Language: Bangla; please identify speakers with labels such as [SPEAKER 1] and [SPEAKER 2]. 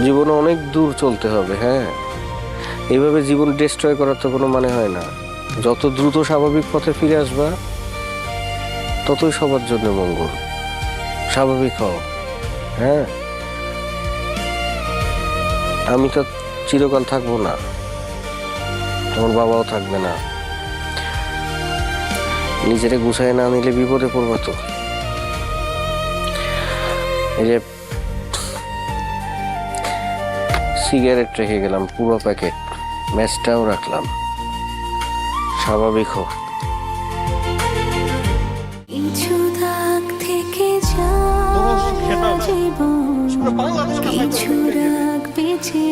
[SPEAKER 1] জীবনে অনেক দূর চলতে হবে। হ্যাঁ, এইভাবে জীবন ডিস্ট্রয় করার তো কোনো মানে হয় না। যত দ্রুত স্বাভাবিক পথে ফিরে আসবা ততই সবার জন্য মঙ্গল। স্বাভাবিক হও। হ্যাঁ, আমি তো চিরকাল থাকবো না, তোমার বাবাও থাকবে না। নিজেরে গুছায় না নিলে বিপদে পড়বা তো। এই যে সিগারেট রেখে গেলাম পুরো প্যাকেট, ম্যাচটাও রাখলাম। স্বাভাবিক হোক।
[SPEAKER 2] কিছু দাগ থেকে যায় জীবন, কিছু রাগ বেঁচে